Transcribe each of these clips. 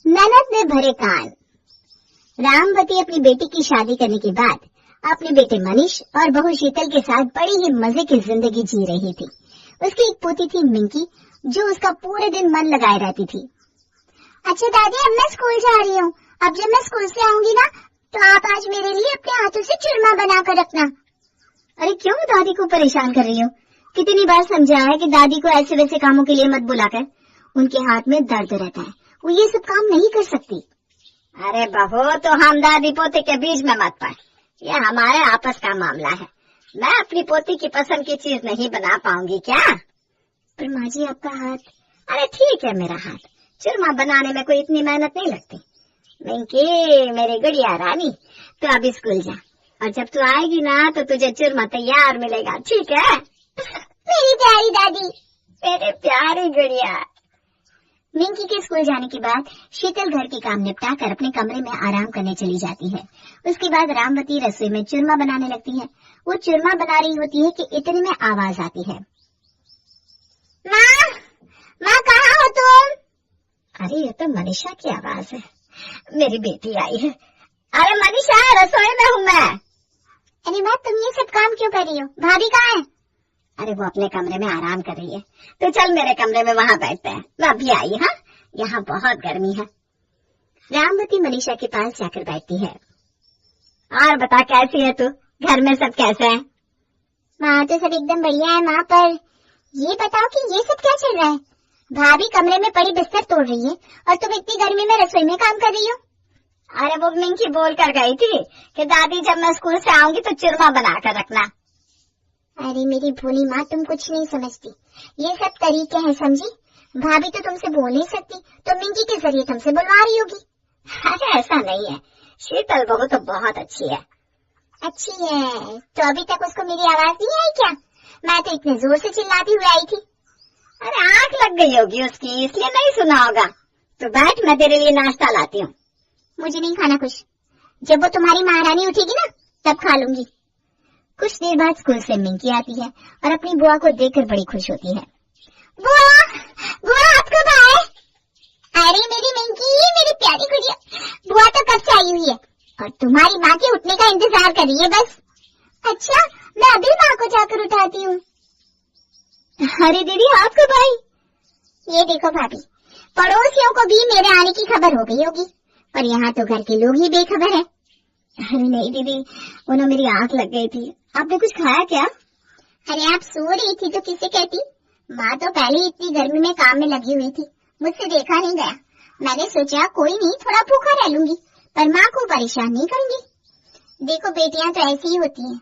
ननद में भरे कान। रामवती अपनी बेटी की शादी करने के बाद अपने बेटे मनीष और बहू शीतल के साथ बड़ी ही मजे की जिंदगी जी रही थी। उसकी एक पोती थी मिंकी, जो उसका पूरे दिन मन लगाए रहती थी। अच्छा दादी, अब मैं स्कूल जा रही हूँ। अब जब मैं स्कूल से आऊंगी ना, तो आप आज मेरे लिए अपने हाथों से चूरमा बना कर रखना। अरे क्यों दादी को परेशान कर रही हो? कितनी बार समझाया है कि दादी को ऐसे वैसे कामों के लिए मत बुलाकर। उनके हाथ में दर्द रहता है, वो ये सब काम नहीं कर सकती। अरे बहू, तो हम दादी पोते के बीच में मत पड़, ये हमारे आपस का मामला है। मैं अपनी पोती की पसंद की चीज नहीं बना पाऊंगी क्या? पर माँ जी, आपका हाथ। अरे ठीक है, मेरा हाथ। चूरमा बनाने में कोई इतनी मेहनत नहीं लगती। मिंकी मेरी गुड़िया रानी, तो अभी स्कूल जा, और जब तू आएगी ना तो तुझे चूरमा तैयार मिलेगा, ठीक है? मेरी प्यारी दादी, मेरी प्यारी गुड़िया। मिंकी के स्कूल जाने के बाद शीतल घर के काम निपटा कर अपने कमरे में आराम करने चली जाती है। उसके बाद रामवती रसोई में चूरमा बनाने लगती है। वो चूरमा बना रही होती है कि इतने में आवाज आती है, माँ, माँ कहाँ हो तुम? अरे ये तो मनीषा की आवाज है, मेरी बेटी आई है। अरे मनीषा, रसोई में हूँ मैं। अरे माँ, तुम ये सब काम क्यों कर रही हो? भाभी कहाँ है? अरे वो अपने कमरे में आराम कर रही है, तो चल मेरे कमरे में वहाँ बैठते हैं। मैं अभी आई। हाँ, यहाँ बहुत गर्मी है। रामवती मनीषा के पास जाकर बैठती है। और बता, कैसी है तू? घर में सब कैसे हैं? माँ तो सब एकदम बढ़िया है माँ, पर ये बताओ कि ये सब क्या चल रहा है? भाभी कमरे में पड़ी बिस्तर तोड़ रही है और तुम इतनी गर्मी में रसोई में काम कर रही हो। अरे वो मिंकी बोल कर गई थी कि दादी जब मैं स्कूल से आऊंगी तो चूरमा बना कर रखना। अरे मेरी भोली माँ, तुम कुछ नहीं समझती। ये सब तरीके हैं, समझी? भाभी तो तुमसे बोल नहीं सकती, तो मिंकी के जरिए तुमसे बुलवा रही होगी। अरे ऐसा नहीं है, शीतल बहू तो बहुत अच्छी है। अच्छी है तो अभी तक उसको मेरी आवाज नहीं आई क्या? मैं तो इतने जोर से चिल्लाती हुई आई थी। अरे आंख लग गई होगी उसकी, इसलिए नहीं सुना होगा। तो बैठ, मैं तेरे लिए नाश्ता लाती हूँ। मुझे नहीं खाना कुछ, जब वो तुम्हारी महारानी उठेगी ना तब खा लूंगी। कुछ देर बाद स्कूल से मिंकी आती है और अपनी बुआ को देखकर बड़ी खुश होती है। बुआ, बुआ आप कब आए? अरे मेरी मिंकी, मेरी प्यारी गुड़िया, बुआ तो कब से आई हुई है और तुम्हारी माँ के उठने का इंतजार कर रही है बस। अच्छा, मैं अभी माँ को जाकर उठाती हूँ। अरे दीदी, आप कब आई? ये देखो भाभी, पड़ोसियों को भी मेरे आने की खबर हो गई होगी, और यहाँ तो घर के लोग ही बेखबर है। अरे नहीं दीदी, वो ना मेरी आंख लग गई थी। आपने कुछ खाया क्या? अरे आप सो रही थी तो किसे कहती? माँ तो पहले ही इतनी गर्मी में काम में लगी हुई थी, मुझसे देखा नहीं गया। मैंने सोचा कोई नहीं, थोड़ा भूखा रह लूंगी, पर माँ को परेशान नहीं करूंगी। देखो बेटियां तो ऐसी ही होती हैं,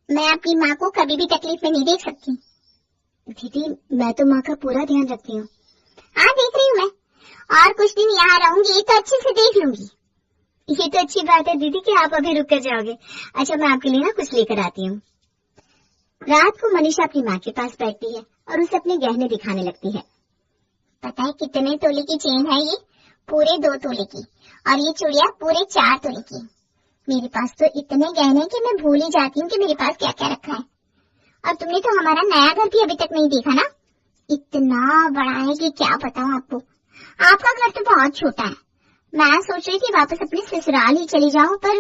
मैं आपकी माँ को कभी भी तकलीफ में नहीं देख सकती। दीदी मैं तो माँ का पूरा ध्यान रखती हूँ। हाँ देख रही हूँ मैं, और कुछ दिन यहाँ रहूंगी तो अच्छे से देख लूंगी। ये तो अच्छी बात है दीदी कि आप अभी रुक कर जाओगे। अच्छा, मैं आपके लिए ना कुछ लेकर आती हूँ। रात को मनीषा अपनी माँ के पास बैठती है और उसे अपने गहने दिखाने लगती है। पता है कितने तोले की चेन है ये? पूरे 2 तोले की, और ये चूड़िया पूरे 4 तोले की। मेरे पास तो इतने गहने कि मैं भूल ही जाती हूँ कि मेरे पास क्या क्या रखा है। और तुमने तो हमारा नया घर भी अभी तक नहीं देखा ना, इतना बड़ा है कि क्या बताऊँ आपको। आपका घर तो बहुत छोटा है। मैं सोच रही थी वापस अपने ससुराल ही चली जाऊं, पर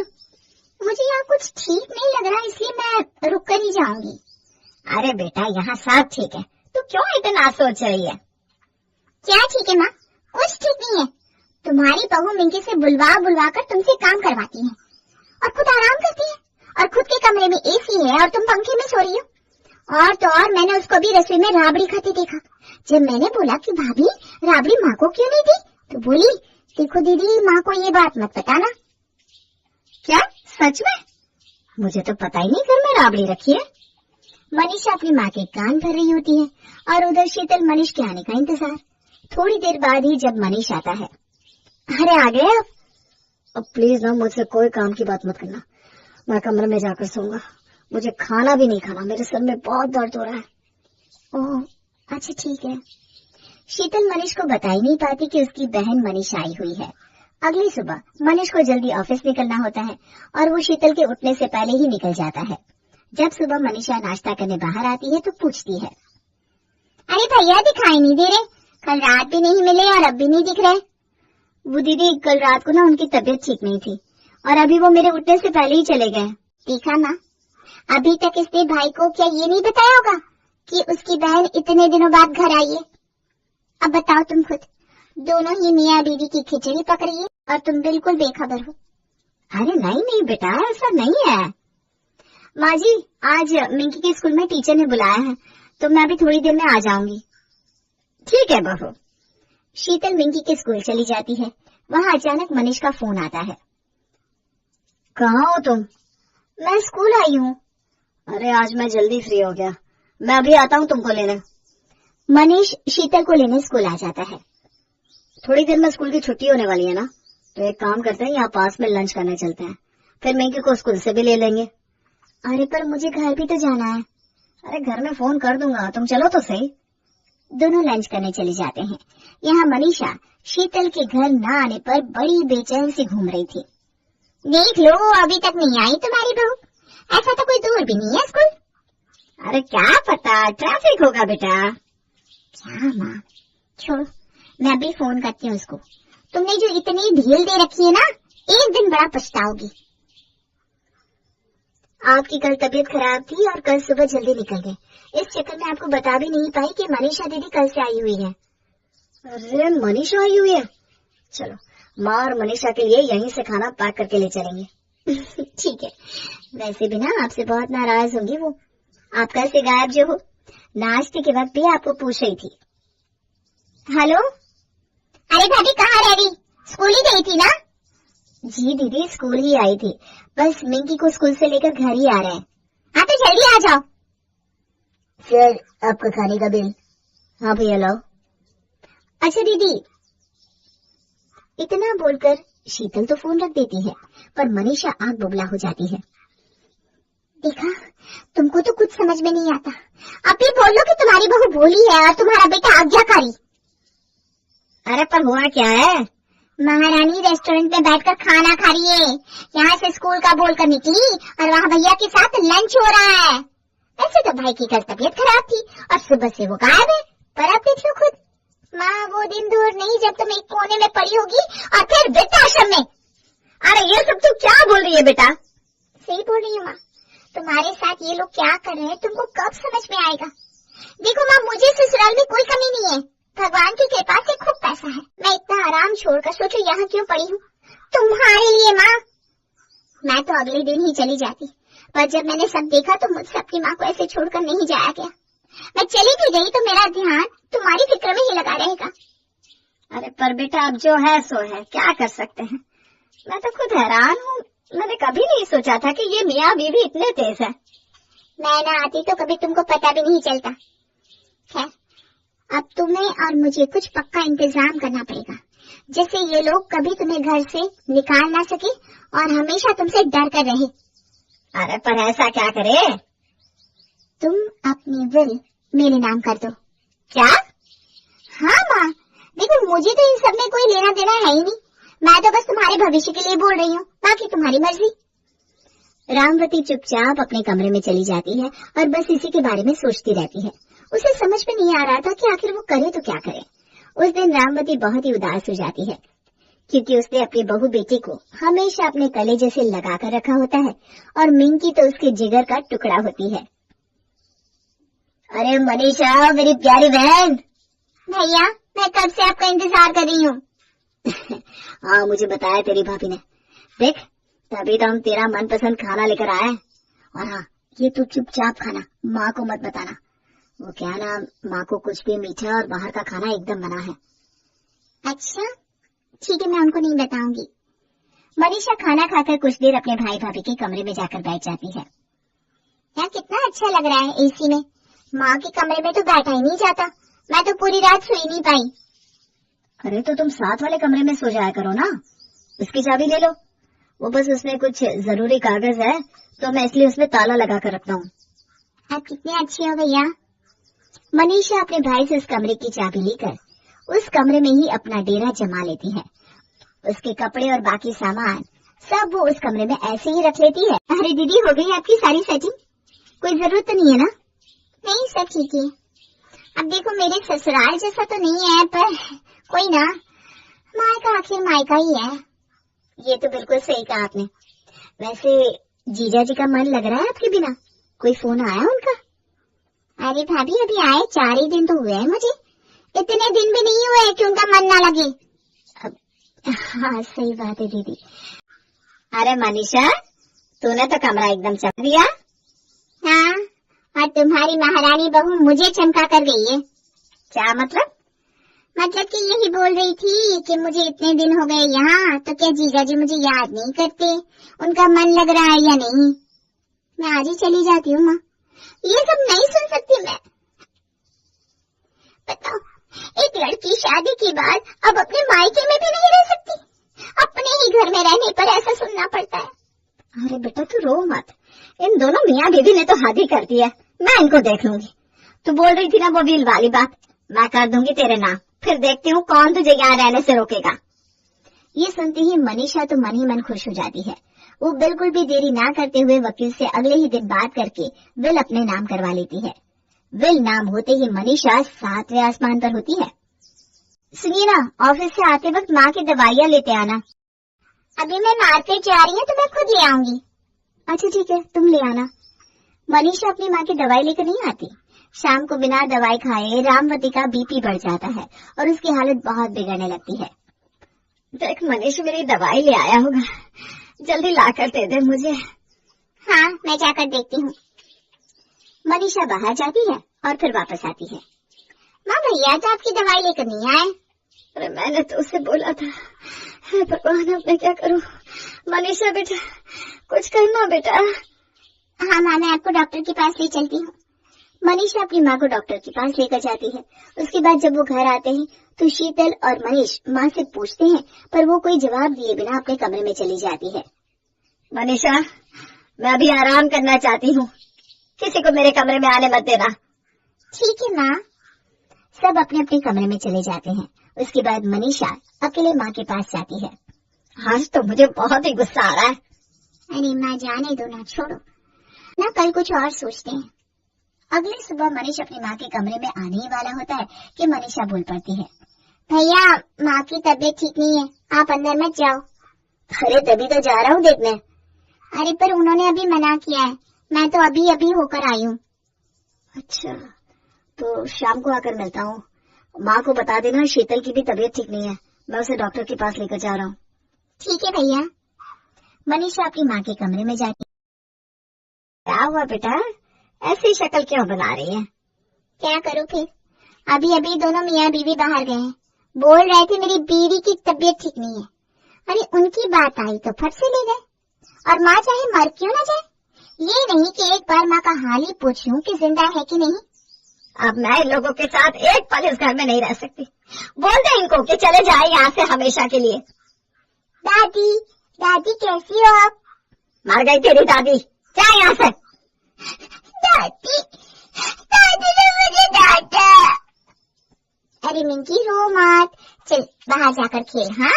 मुझे यहाँ कुछ ठीक नहीं लग रहा, इसलिए मैं रुक कर ही जाऊंगी। अरे बेटा, यहाँ सब ठीक है, तू क्यों इतना सोच रही है? क्या ठीक है माँ? कुछ ठीक नहीं है। तुम्हारी बहू मिंकी से बुलवा बुलवा कर तुमसे काम करवाती है और खुद आराम करती है, और खुद के कमरे में एसी है और तुम पंखे में सो रही हो। और तो और मैंने उसको भी रसोई में राबड़ी खाते देखा। जब मैंने बोला कि भाभी राबड़ी माँ को क्यों नहीं दी, तो बोली देखो दीदी, माँ को ये बात मत बताना। क्या सच में? मुझे तो पता ही नहीं घर में राबड़ी रखी है। मनीषा अपनी माँ के कान भर रही होती है और उधर शीतल मनीष के आने का इंतजार। थोड़ी देर बाद ही जब मनीष आता है, अरे आ गए आप? अब प्लीज ना मुझसे कोई काम की बात मत करना, मैं कमरे में जाकर सोऊंगा। मुझे खाना भी नहीं खाना, मेरे सर में बहुत दर्द हो रहा है। ओह अच्छा ठीक है। शीतल मनीष को बता ही नहीं पाती कि उसकी बहन मनीषा आई हुई है। अगली सुबह मनीष को जल्दी ऑफिस निकलना होता है और वो शीतल के उठने से पहले ही निकल जाता है। जब सुबह मनीषा नाश्ता करने बाहर आती है तो पूछती है, अरे भैया दिखाई नहीं दे रहे, कल रात भी नहीं मिले और अब भी नहीं दिख रहे। वो दीदी कल रात को ना उनकी तबीयत ठीक नहीं थी और अभी वो मेरे उठने से पहले ही चले गए। देखा माँ, अभी तक इसने भाई को क्या ये नहीं बताया होगा कि उसकी बहन इतने दिनों बाद घर आई है? अब बताओ तुम खुद, दोनों ही मियाँ बीवी की खिचड़ी पक रही है और तुम बिल्कुल बेखबर हो। अरे नहीं नहीं बेटा, ऐसा नहीं है। माँ जी, आज मिंकी के स्कूल में टीचर ने बुलाया है तो मैं अभी थोड़ी देर में आ जाऊंगी। ठीक है बहू। शीतल मिंकी के स्कूल चली जाती है। वहाँ अचानक मनीष का फोन आता है। कहाँ हो तुम? मैं स्कूल आई हूँ। अरे आज मैं जल्दी फ्री हो गया, मैं अभी आता हूँ तुमको लेने। मनीष शीतल को लेने स्कूल आ जाता है। थोड़ी देर में स्कूल की छुट्टी होने वाली है ना, तो एक काम करते हैं, यहाँ पास में लंच करने चलते हैं, फिर मिंकी को स्कूल से भी ले लेंगे। अरे पर मुझे घर भी तो जाना है। अरे घर में फोन कर दूंगा, तुम चलो तो सही। दोनों लंच करने चले जाते हैं। यहाँ मनीषा शीतल के घर न आने पर बड़ी बेचैन सी घूम रही थी। देख लो, अभी तक नहीं आई तुम्हारी बहू। ऐसा तो कोई दूर भी नहीं है स्कूल। अरे क्या पता, ट्रैफिक होगा बेटा। क्या माँ, छोड़ो, मैं अभी फोन करती हूँ उसको। तुमने जो इतनी ढील दे रखी है ना, एक दिन बड़ा पछताओगी। आपकी कल तबीयत खराब थी और कल सुबह जल्दी निकल गए, इस चक्कर में आपको बता भी नहीं पाई कि मनीषा दीदी कल से आई हुई है। अरे मनीषा आई हुई है? चलो माँ और मनीषा के लिए यहीं से खाना पैक करके ले चलेंगे। ठीक है। वैसे भी ना आपसे बहुत नाराज होंगी वो, आप कैसे गायब जो हो। नाश्ते के वक्त भी आपको पूछ रही थी। हेलो, अरे भाभी कहाँ रह गई? स्कूल ही गई थी ना? जी दीदी, स्कूल ही आई थी, बस मिंकी को स्कूल से लेकर घर ही आ रहे हैं। हाँ तो जल्दी आ जाओ। फिर आपका खाने का बिल? हाँ भैया लाओ। अच्छा दीदी। इतना बोलकर शीतल तो फोन रख देती है, पर मनीषा आंख बुबला हो जाती है। देखा, तुमको तो कुछ समझ में नहीं आता। अब भी बोलो कि तुम्हारी बहू भोली है और तुम्हारा बेटा आज्ञाकारी। अरे पर हुआ क्या है? महारानी रेस्टोरेंट में बैठकर खाना खा रही है। यहाँ से स्कूल का बोलकर निकली और वहाँ भैया के साथ लंच हो रहा है। ऐसे तो भाई की कल तबीयत खराब थी और सुबह से वो गायब है, पर अब देख लो खुद। माँ, वो दिन दूर नहीं जब तुम एक कोने में पड़ी होगी और फिर वृद्धाश्रम में। अरे ये सब तू क्या बोल रही है बेटा? सही बोल रही हूँ माँ, तुम्हारे साथ ये लोग क्या कर रहे हैं तुमको कब समझ में आएगा। देखो माँ, मुझे ससुराल में कोई कमी नहीं है, भगवान की कृपा से खूब पैसा है। मैं इतना आराम छोड़कर सोचो यहाँ क्यों पड़ी हूँ तुम्हारे लिए माँ। मैं तो अगले दिन ही चली जाती, पर जब मैंने सब देखा तो मुझसे अपनी माँ को ऐसे छोड़कर नहीं जाया गया। मैं चली भी गई तो मेरा ध्यान तुम्हारी फिक्र में ही लगा रहेगा। अरे पर बेटा अब जो है सो है, क्या कर सकते हैं। मैं तो खुद हैरान हूँ, मैंने कभी नहीं सोचा था कि ये मियाँ बीवी इतने तेज है। मैं ना आती तो कभी तुमको पता भी नहीं चलता। खैर, अब तुम्हें और मुझे कुछ पक्का इंतजाम करना पड़ेगा, जिससे ये लोग कभी तुम्हें घर से निकाल ना सके और हमेशा तुमसे डर कर रहे। अरे पर ऐसा क्या करे? तुम अपनी विल मेरे नाम कर दो। क्या? हाँ माँ, देखो मुझे तो इन सब में कोई लेना देना है ही नहीं, मैं तो बस तुम्हारे भविष्य के लिए बोल रही हूँ, बाकी तुम्हारी मर्जी। रामवती चुपचाप अपने कमरे में चली जाती है और बस इसी के बारे में सोचती रहती है। उसे समझ में नहीं आ रहा था कि आखिर वो करे तो क्या करे। उस दिन रामवती बहुत ही उदास हो जाती है, क्योंकि उसने अपनी बहू बेटी को हमेशा अपने कलेजे से लगा कर रखा होता है और मिंकी तो उसके जिगर का टुकड़ा होती है। अरे मनीषा, मेरी प्यारी बहन। भैया, मैं कब से आपका इंतजार कर रही हूँ। हाँ, मुझे बताया तेरी भाभी ने। देख, तभी तो हम तेरा मनपसंद खाना लेकर आए। और हाँ, ये तू चुपचाप खाना, माँ को मत बताना। वो क्या ना, माँ को कुछ भी मीठा और बाहर का खाना एकदम मना है। अच्छा ठीक है, मैं उनको नहीं बताऊंगी। मनीषा खाना खाकर कुछ देर अपने भाई भाभी के कमरे में जाकर बैठ जाती है। यार कितना अच्छा लग रहा है एसी में। माँ के कमरे में तो बैठा ही नहीं जाता, मैं तो पूरी रात सोई नहीं पाई। अरे तो तुम साथ वाले कमरे में सो जाया करो ना, उसकी चाबी ले लो। वो बस उसमें कुछ जरूरी कागज है तो मैं इसलिए उसमें ताला लगा कर रखता हूँ। आप कितने अच्छे हो भैया। मनीषा अपने भाई से उस कमरे की चाबी लेकर उस कमरे में ही अपना डेरा जमा लेती है। उसके कपड़े और बाकी सामान सब वो उस कमरे में ऐसे ही रख लेती है। अरे दीदी, हो गई आपकी सारी सेटिंग? कोई जरूरत तो नहीं है ना? नहीं, सब ठीक है। अब देखो मेरे ससुराल जैसा तो नहीं है, पर कोई ना, मायका आखिर मायका ही है। ये तो बिल्कुल सही कहा आपने। वैसे जीजा जी का मन लग रहा है आपके बिना? कोई फोन आया उनका? अरे भाभी अभी आए 4 ही दिन तो हुए हैं मुझे, इतने दिन भी नहीं हुए कि उनका मन ना लगे। अब हाँ सही बात है दीदी। अरे मनीषा, तूने तो कमरा एकदम चमका दिया। हाँ, और तुम्हारी महारानी बहू मुझे चमका कर गई है। क्या मतलब? मतलब कि यही बोल रही थी कि मुझे इतने दिन हो गए यहाँ, तो क्या जीजा जी मुझे याद नहीं करते, उनका मन लग रहा है या नहीं। मैं आज ही चली जाती हूँ माँ, ये सब नहीं सुन सकती मैं। बताओ, एक लड़की शादी के बाद अब अपने मायके में भी नहीं रह सकती, अपने ही घर में रहने पर ऐसा सुनना पड़ता है। अरे बेटा तू रो मत, इन दोनों मियाँ बीवी ने तो हद ही कर दी है, मैं इनको देख लूंगी। तू बोल रही थी ना वो विल वाली बात, मैं कर दूंगी तेरे नाम, फिर देखती हूँ कौन तुझे यहाँ रहने से रोकेगा। ये सुनते ही मनीषा तो मन ही मन खुश हो जाती है। वो बिल्कुल भी देरी ना करते हुए वकील से अगले ही दिन बात करके विल अपने नाम करवा लेती है। विल नाम होते ही मनीषा 7वें आसमान पर होती है। सुनिए ना, ऑफिस से आते वक्त माँ की दवाइयाँ लेते आना। अभी मैं मार्केट जा रही हूँ तो मैं खुद ले आऊंगी। अच्छा ठीक है, तुम ले आना। मनीषा अपनी माँ की दवाई लेकर नहीं आती। शाम को बिना दवाई खाए रामवती का बीपी बढ़ जाता है और उसकी हालत बहुत बिगड़ने लगती है। देख मनीष, मेरी दवाई ले आया होगा, जल्दी लाकर दे दे मुझे। हाँ, मैं जाकर देखती हूँ। मनीषा बाहर जाती है और फिर वापस आती है। माँ भैया तो आपकी दवाई लेकर नहीं आए। अरे मैंने तो उससे बोला था। हे भगवान, अब मैं क्या करूँ। मनीषा बेटा, कुछ करना बेटा। हाँ माँ, मैं आपको डॉक्टर के पास ले चलती हूँ। मनीषा अपनी माँ को डॉक्टर के पास लेकर जाती है। उसके बाद जब वो घर आते हैं तो शीतल और मनीष माँ से पूछते हैं, पर वो कोई जवाब दिए बिना अपने कमरे में चली जाती है। मनीषा, मैं अभी आराम करना चाहती हूँ, किसी को मेरे कमरे में आने मत देना। ठीक है माँ। सब अपने अपने कमरे में चले जाते हैं। उसके बाद मनीषा अकेले माँ के पास जाती है। आज तो मुझे बहुत ही गुस्सा आ रहा है। अरे माँ जाने दो ना, छोड़ो ना, कल कुछ और सोचते हैं। अगली सुबह मनीष अपनी माँ के कमरे में आने ही वाला होता है कि मनीषा बोल पड़ती है, भैया माँ की तबीयत ठीक नहीं है, आप अंदर मत जाओ। अरे तभी तो जा रहा हूँ देखने। अरे पर उन्होंने अभी मना किया है, मैं तो अभी अभी होकर आई हूँ। अच्छा, तो शाम को आकर मिलता हूँ। माँ को बता देना शीतल की भी तबीयत ठीक नहीं है, मैं उसे डॉक्टर के पास लेकर जा रहा हूँ। ठीक है भैया। मनीषा अपनी माँ के कमरे में जाती है। क्या हुआ बेटा, ऐसी शक्ल क्यों बना रही है? क्या करूँ फिर, अभी अभी दोनों मियाँ बीवी बाहर गए हैं, बोल रहे थे मेरी बीवी की तबीयत ठीक नहीं है। अरे उनकी बात आई तो फट से ले गए, और माँ चाहे मर क्यों ना जाए, ये नहीं कि एक बार माँ का हाल ही पूछ लूं कि जिंदा है कि नहीं। अब मैं इन लोगों के साथ एक पल इस घर में नहीं रह सकती। बोल दे इनको कि चले जाए यहाँ से हमेशा के लिए। दादी, दादी कैसी हो आप? मर गई तेरी दादी, जा यहाँ से। दादी, दादी ने मुझे डांटा। अरे मिंकी रो मत, चल बाहर जाकर खेल। हाँ।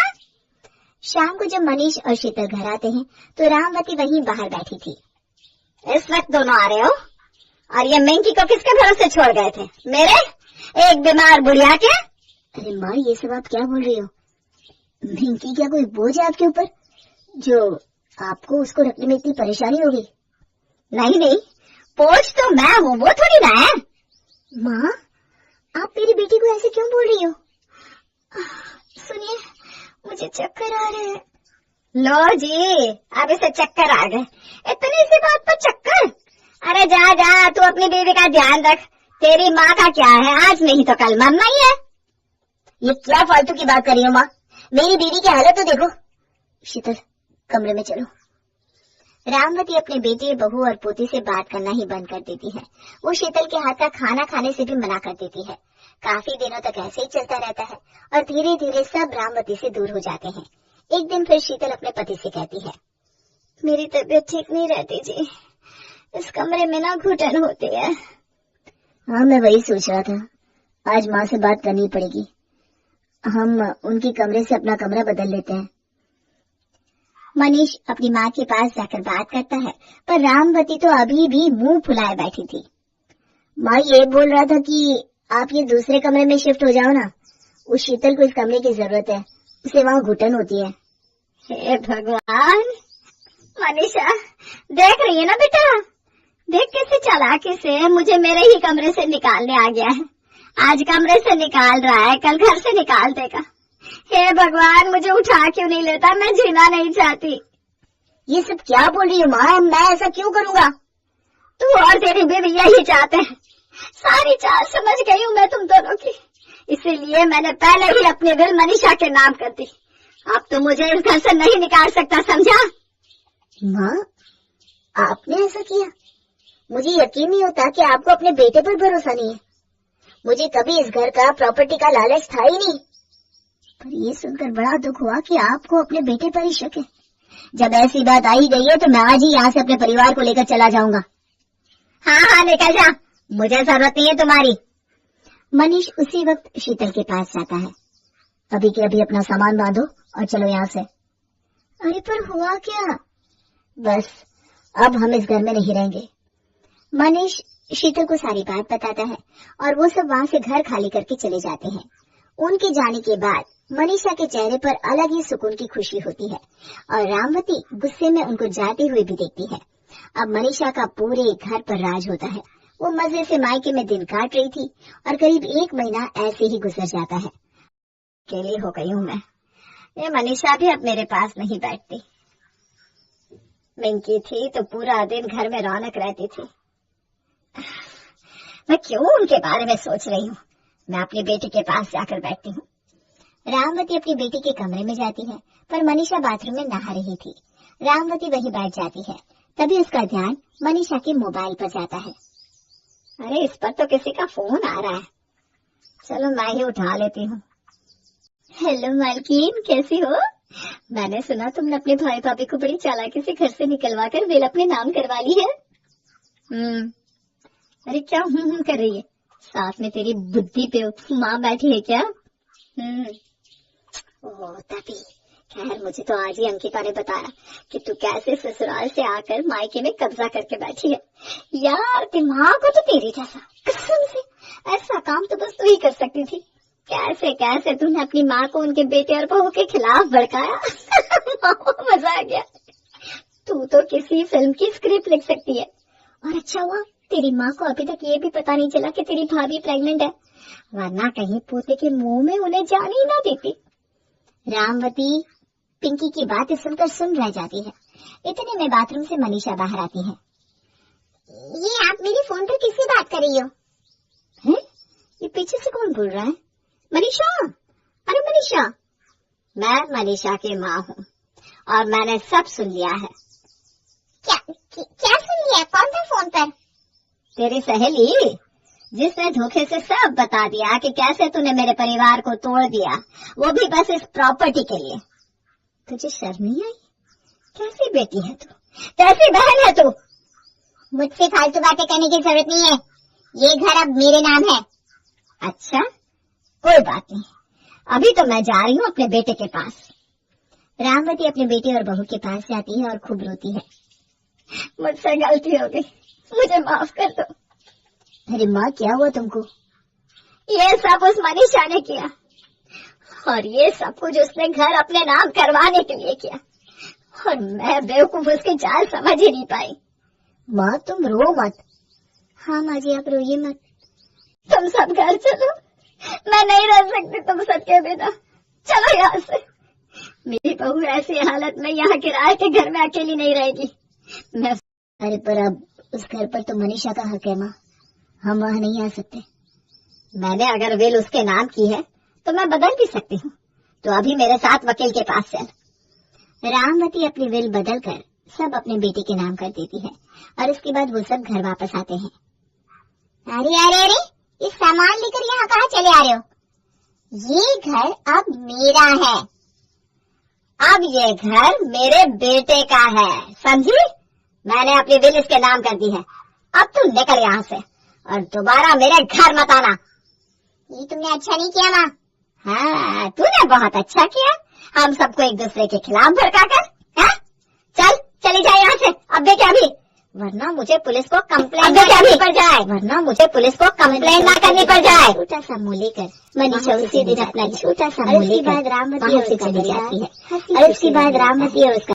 शाम को जब मनीष और शीतल घर आते हैं तो रामवती वहीं बाहर बैठी थी। इस वक्त दोनों आ रहे हो, और ये मिंकी को किसके भरोसे छोड़ गए थे? मेरे एक बीमार बुढ़िया के? अरे माँ, ये सब आप क्या बोल रही हो? मिंकी क्या कोई बोझ है आपके ऊपर जो आपको उसको रखने में इतनी परेशानी होगी? नहीं नहीं, बोझ तो मैं हूँ, वो थोड़ी ना है। माँ, आप मेरी बेटी को ऐसे क्यों बोल रही हो? सुनिए, मुझे चक्कर आ रहे हैं। लो जी, अब इसे चक्कर आ गए, इतनी सी बात पर चक्कर। अरे जा जा, तू अपनी बीवी का ध्यान रख, तेरी माँ का क्या है, आज नहीं तो कल मरना ही है। ये क्या फालतू की बात कर रही हो माँ, मेरी बीवी की हालत तो देखो। शीतल, कमरे में चलो। रामवती अपने बेटे, बहू और पोती से बात करना ही बंद कर देती है। वो शीतल के हाथ का खाना खाने से भी मना कर देती है। काफी दिनों तक ऐसे ही चलता रहता है और धीरे धीरे सब रामवती से दूर हो जाते हैं। एक दिन फिर शीतल अपने पति से कहती है, मेरी तबीयत ठीक नहीं रहती जी, इस कमरे में ना घुटन होती है। हाँ, मैं वही सोच रहा था, आज माँ से बात करनी पड़ेगी। हम उनके कमरे से अपना कमरा बदल लेते हैं। मनीष अपनी माँ के पास जाकर बात करता है, पर रामवती तो अभी भी मुंह फुलाए बैठी थी। माँ ये बोल रहा था कि आप ये दूसरे कमरे में शिफ्ट हो जाओ ना। उस शीतल को इस कमरे की जरूरत है, उसे वहाँ घुटन होती है। हे भगवान, मनीषा देख रही है ना बेटा, देख कैसे चालाकी से मुझे मेरे ही कमरे से निकालने आ गया है। आज कमरे से निकाल रहा है, कल घर से निकाल देगा। हे भगवान, मुझे उठा क्यों नहीं लेता, मैं जीना नहीं चाहती। ये सब क्या बोल रही हो माँ, मैं ऐसा क्यों करूँगा? तू और तेरी बीवी यही चाहते हैं। सारी चाल समझ गई हूँ मैं तुम दोनों की, इसीलिए मैंने पहले ही अपनी विल मनीषा के नाम कर दी। अब तो मुझे इस घर से नहीं निकाल सकता, समझा? माँ, आपने ऐसा किया? मुझे यकीन नहीं होता कि आपको अपने बेटे पर भरोसा नहीं है। मुझे कभी इस घर का, प्रॉपर्टी का लालच था ही नहीं। पर ये सुनकर बड़ा दुख हुआ कि आपको अपने बेटे पर ही शक है। जब ऐसी बात आई गई है तो मैं आज ही यहाँ से अपने परिवार को लेकर चला जाऊंगा। हाँ हाँ, लेकर जा, मुझे जरूरत नहीं है तुम्हारी। मनीष उसी वक्त शीतल के पास जाता है। अभी के अभी अपना सामान बांधो और चलो यहाँ से। अरे पर हुआ क्या? बस अब हम इस घर में नहीं रहेंगे। मनीष शीतल को सारी बात बताता है और वो सब वहाँ से घर खाली करके चले जाते हैं। उनके जाने के बाद मनीषा के चेहरे पर अलग ही सुकून की खुशी होती है और रामवती गुस्से में उनको जाते हुए भी देखती है। अब मनीषा का पूरे घर पर राज होता है। वो मजे से मायके में दिन काट रही थी और करीब 1 महीना ऐसे ही गुजर जाता है। अकेली हो गई हूँ मैं। ये मनीषा भी अब मेरे पास नहीं बैठती। मिंकी थी तो पूरा दिन घर में रौनक रहती थी। मैं क्यों उनके बारे में सोच रही हूँ, मैं अपनी बेटी के पास जाकर बैठती हूँ। रामवती अपनी बेटी के कमरे में जाती है पर मनीषा बाथरूम में नहा रही थी। रामवती वहीं बैठ जाती है, तभी उसका ध्यान मनीषा के मोबाइल पर जाता है। अरे इस पर तो किसी का फोन आ रहा है, चलो मैं ही उठा लेती हूँ। हेलो मालकिन, कैसी हो? मैंने सुना तुमने अपने भाई भाभी को बड़ी चालाकी से घर से निकलवा कर विल अपने नाम करवा ली है। अरे क्या कर रही है? साथ में तेरी बुद्धि पे माँ बैठी है क्या? ओह तभी। खैर मुझे तो आज ही अंकिता ने बताया कि तू कैसे ससुराल से आकर मायके में कब्जा करके बैठी है। यार दिमाग हो तो तेरी जैसा, कसम से ऐसा काम तो बस तू ही कर सकती थी। कैसे कैसे तूने अपनी माँ को उनके बेटे और बहू के खिलाफ भड़काया। मजा आ गया। तू तो किसी फिल्म की स्क्रिप्ट लिख सकती है। और अच्छा हुआ तेरी माँ को अभी तक ये भी पता नहीं चला कि तेरी भाभी प्रेग्नेंट है, वरना कहीं पोते के मुंह में उन्हें जाने ही ना देती। रामवती पिंकी की बात सुनकर सुन रह जाती है। इतने में बाथरूम से मनीषा बाहर आती है। ये आप मेरे फोन पर किससे बात कर रही हो? हैं? ये पीछे से कौन बोल रहा है? मनीषा, अरे मनीषा। मैं मनीषा की माँ हूँ और मैंने सब सुन लिया है। क्या सुन लिया? कौन था फोन पर? तेरी सहेली, जिसने धोखे से सब बता दिया कि कैसे तूने मेरे परिवार को तोड़ दिया, वो भी बस इस प्रॉपर्टी के लिए। तुझे शर्म नहीं आई? कैसी बेटी है तू, कैसी बहन है तू? मुझसे फालतू बातें करने की जरूरत नहीं है, ये घर अब मेरे नाम है। अच्छा कोई बात नहीं, अभी तो मैं जा रही हूँ अपने बेटे के पास। रामवती अपने बेटे और बहू के पास जाती है और खूब रोती है। मुझसे गलती हो गई, मुझे माफ कर दो। अरे माँ क्या हुआ तुमको? ये सब उस मनीषा ने किया और ये सब कुछ उसने घर अपने नाम करवाने के लिए किया और मैं बेवकूफ उसके जाल समझ ही नहीं पाई। माँ तुम रो मत। हाँ माँ जी आप रोइए मत। तुम सब घर चलो, मैं नहीं रह सकती तुम सबके बिना। चलो यहाँ से। मेरी बहू ऐसी हालत में यहाँ किराए के घर में अकेली नहीं रहेगी। मैं अरे पर अब उस घर पर तो मनीषा का हक है माँ, हम वहाँ नहीं आ सकते। मैंने अगर विल उसके नाम की है तो मैं बदल भी सकती हूँ, तो अभी मेरे साथ वकील के पास चल। रामवती अपनी विल बदल कर सब अपने बेटे के नाम कर देती है और उसके बाद वो सब घर वापस आते हैं। अरे अरे अरे, इस सामान लेकर यहाँ कहाँ चले आ रहे हो? ये घर अब मेरा है, अब ये घर मेरे बेटे का है, समझी? मैंने अपनी विल इसके नाम कर दी है। अब तू निकल यहाँ से और दोबारा मेरे घर मत आना। ये तुमने अच्छा नहीं किया माँ। हाँ तूने बहुत अच्छा किया, हम सबको एक दूसरे के खिलाफ भड़का कर। चल चली जाए यहाँ से, अब देखे अभी वरना मुझे पुलिस को कंप्लेंट ना करनी पड़ जाए, वरना मुझे पुलिस को कंप्लेंट ना करनी पड़ जाए। छोटा सा मुंह लेकर मनीषा उसी दिन अपना छोटा सा मुंह लेकर वहाँ से चली जाती है। और उसके बाद रामवती और उसका